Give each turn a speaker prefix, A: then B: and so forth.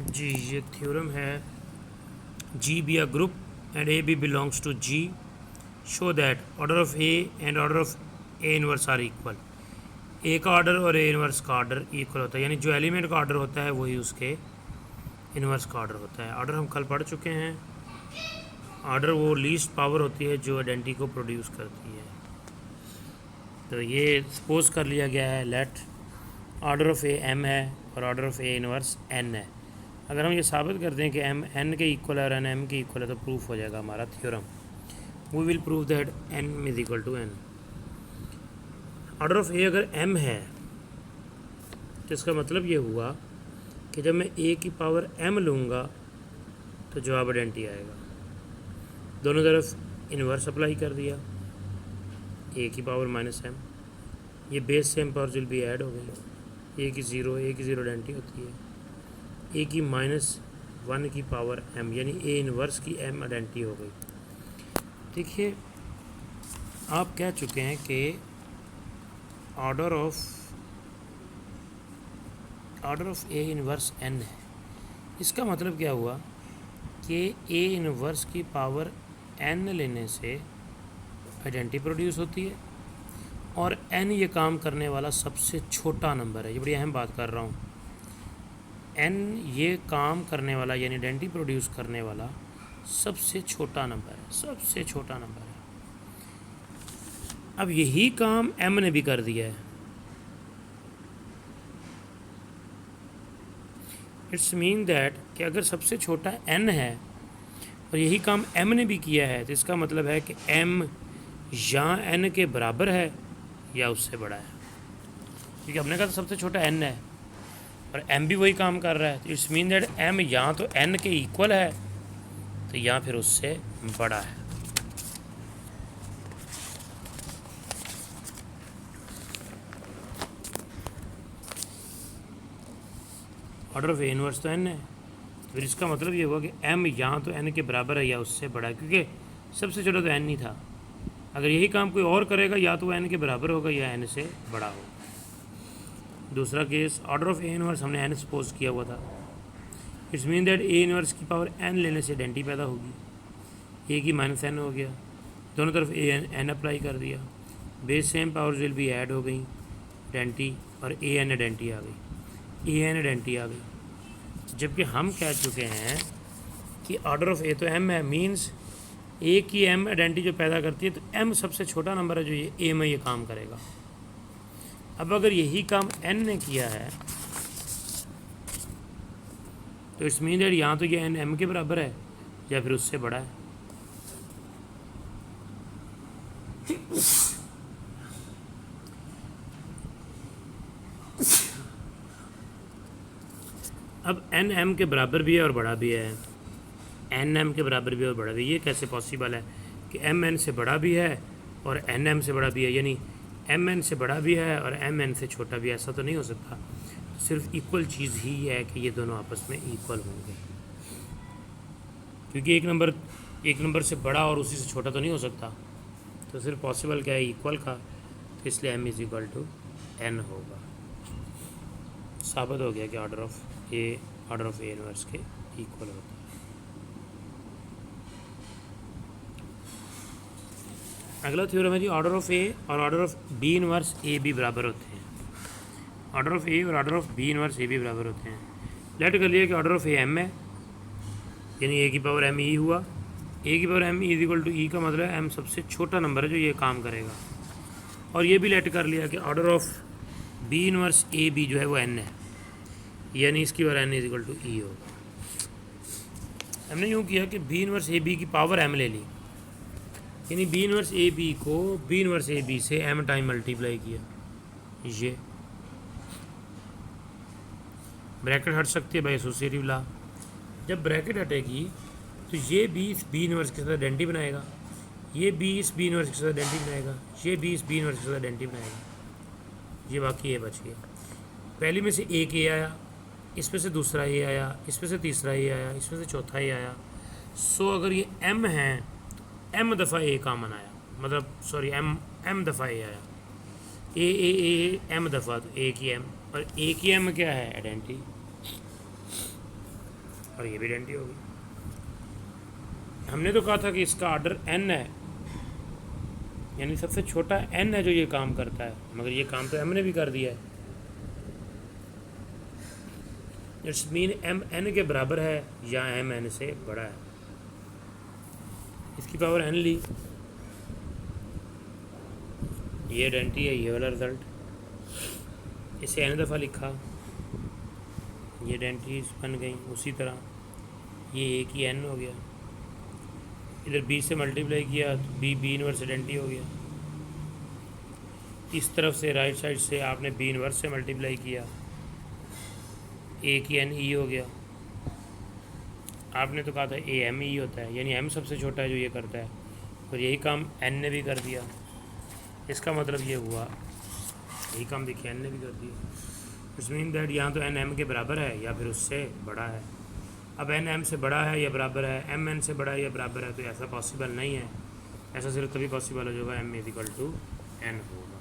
A: जी ये थ्योरम है, G be a group and A B belongs to G, show that order of A and order of A inverse are equal. A का order और A inverse का order equal होता है, यानी जो element का ऑर्डर होता है वही उसके इनवर्स का ऑर्डर होता है। ऑर्डर हम कल पढ़ चुके हैं। ऑर्डर वो लीस्ट पावर होती है जो आइडेंटिटी को प्रोड्यूस करती है। तो ये सपोज कर लिया गया है, let order of A M है और order of A inverse N है। अगर हम ये साबित करते हैं कि एम एन के इक्वल है और एन एम के इक्वल है तो प्रूफ हो जाएगा हमारा theorem. We will prove that N is equal to N. Order of A अगर एम है तो इसका मतलब ये हुआ कि जब मैं ए की पावर एम लूँगा तो जवाब आइडेंटिटी आएगा। दोनों तरफ इन्वर्स अप्लाई कर दिया, ए की पावर माइनस एम, ये बेस सेम पावर विल भी ऐड हो गई। ए की ज़ीरो आइडेंटिटी होती है, ए की -1 की पावर एम यानी ए इनवर्स की एम आइडेंटिटी हो गई। देखिए आप कह चुके हैं कि order of A inverse N है। इसका मतलब क्या हुआ कि ए इनवर्स की पावर एन लेने से आइडेंटिटी प्रोड्यूस होती है और एन ये काम करने वाला सबसे छोटा नंबर है। ये बड़ी अहम बात कर रहा हूँ। एन ये काम करने वाला यानी आइडेंटिटी प्रोड्यूस करने वाला सबसे छोटा नंबर है, सबसे छोटा नंबर है। अब यही काम एम ने भी कर दिया है। इट्स मीन दैट कि अगर सबसे छोटा एन है और यही काम एम ने भी किया है तो इसका मतलब है कि एम या एन के बराबर है या उससे बड़ा है, क्योंकि हमने कहा सबसे छोटा एन है और एम भी वही काम कर रहा है। तो इट्स मीन दैट एम या तो एन के इक्वल है तो या फिर उससे बड़ा है। ऑर्डर ऑफ ए इनवर्स तो एन है, फिर इसका मतलब ये हुआ कि एम या तो एन के बराबर है या उससे बड़ा है, क्योंकि सबसे छोटा तो एन नहीं था। अगर यही काम कोई और करेगा या तो एन के बराबर होगा या एन से बड़ा होगा। दूसरा case, order of A inverse हमने एन सपोज किया हुआ था। It's mean that A inverse की पावर एन लेने से आइडेंटिटी पैदा होगी। ए की -n हो गया, दोनों तरफ ए एन अप्लाई कर दिया, बेस सेम पावर्स विल भी ऐड हो गई आइडेंटिटी और ए एन आइडेंटिटी आ गई, ए एन आइडेंटिटी आ गई। जबकि हम कह चुके हैं कि ऑर्डर ऑफ ए तो एम है, मीन्स ए की एम आइडेंटिटी जो पैदा करती है तो एम सबसे छोटा नंबर है जो ये ए में ये काम करेगा। अब अगर यही काम एन ने किया है तो इट्स मीन दैट यहाँ तो ये एन एम के बराबर है या फिर उससे बड़ा है। अब एन एम के बराबर भी है और बड़ा भी है, एन एम के बराबर भी और बड़ा भी। ये कैसे पॉसिबल है कि एम एन से बड़ा भी है और एन एम से बड़ा भी है, यानी एम एन से बड़ा भी है और एम एन से छोटा भी है? ऐसा तो नहीं हो सकता। सिर्फ इक्वल चीज़ ही है कि ये दोनों आपस में इक्वल होंगे, क्योंकि एक नंबर से बड़ा और उसी से छोटा तो नहीं हो सकता। तो सिर्फ पॉसिबल क्या है, इक्वल का। तो इसलिए M is equal to N होगा। साबित हो गया कि ऑर्डर ऑफ ए इनवर्स के इक्वल होता है। अगला थ्योरम है जी, ऑर्डर ऑफ ए और order of B inverse A B बराबर होते हैं। ऑर्डर ऑफ ए और order of B inverse A B बराबर होते हैं। लेट कर लिया कि ऑर्डर ऑफ ए एम है, यानी ए की पावर एम ई हुआ। ए की power M E is equal to E का मतलब एम सबसे छोटा नंबर है जो ये काम करेगा। और ये भी लेट कर लिया कि order of B inverse A B जो है वो एन है, यानी इसकी power N is equal to E होगा। हमने यूँ किया कि बी इनवर्स ए बी की पावर एम ले ली, यानी बी इनवर्स ए बी को बी इनवर्स ए बी से एम टाइम मल्टीप्लाई किया। ये ब्रैकेट हट सकती है बाई एसोसिएटिव लॉ। जब ब्रैकेट हटेगी तो ये बी इस बी इनवर्स के साथ आइडेंटिटी बनाएगा, ये बी इस बी इनवर्स के साथ आइडेंटिटी बनाएगा, ये बी इस बी इनवर्स के साथ आइडेंटिटी बनाएगा। ये बाकी ए बच गया। पहली में से एक ए आया, इसमें से दूसरा ए आया, इसमें से तीसरा ए आया, इसमें से चौथा ए आया। सो अगर ये एम है, एम दफ़ा ए काम आया, मतलब सॉरी एम दफ़ा ए आया, ए एम दफ़ा, तो ए की एम, और ए की एम क्या है, आइडेंटिटी, और ये भी आइडेंटिटी होगी। हमने तो कहा था कि इसका ऑर्डर एन है, यानी सबसे छोटा एन है जो ये काम करता है, मगर ये काम तो एम ने भी कर दिया है। इट्स मीन एम एन के बराबर है या एम एन से बड़ा है। इसकी पावर एन ली, ये आइडेंटिटी है, ये वाला रिज़ल्ट, इसे एन दफ़ा लिखा, ये आइडेंटिटीज बन गई। उसी तरह ये ए की एन हो गया, इधर बी से मल्टीप्लाई किया तो बी इनवर्स आइडेंटिटी हो गया। इस तरफ से राइट साइड से आपने बी इनवर्स से मल्टीप्लाई किया, ए की एन ई हो गया। आपने तो कहा था ए एम ई होता है, यानी एम सबसे छोटा है जो ये करता है, और यही काम एन ने भी कर दिया। इसका मतलब ये हुआ, यही काम देखिए एन ने भी कर दिया। इट्स मीन दैट यहाँ तो एन एम के बराबर है या फिर उससे बड़ा है। अब एन एम से बड़ा है या बराबर है, एम एन से बड़ा है या बराबर है, तो ऐसा पॉसिबल नहीं है। ऐसा सिर्फ तभी पॉसिबल हो जाएगा M is equal to N होगा।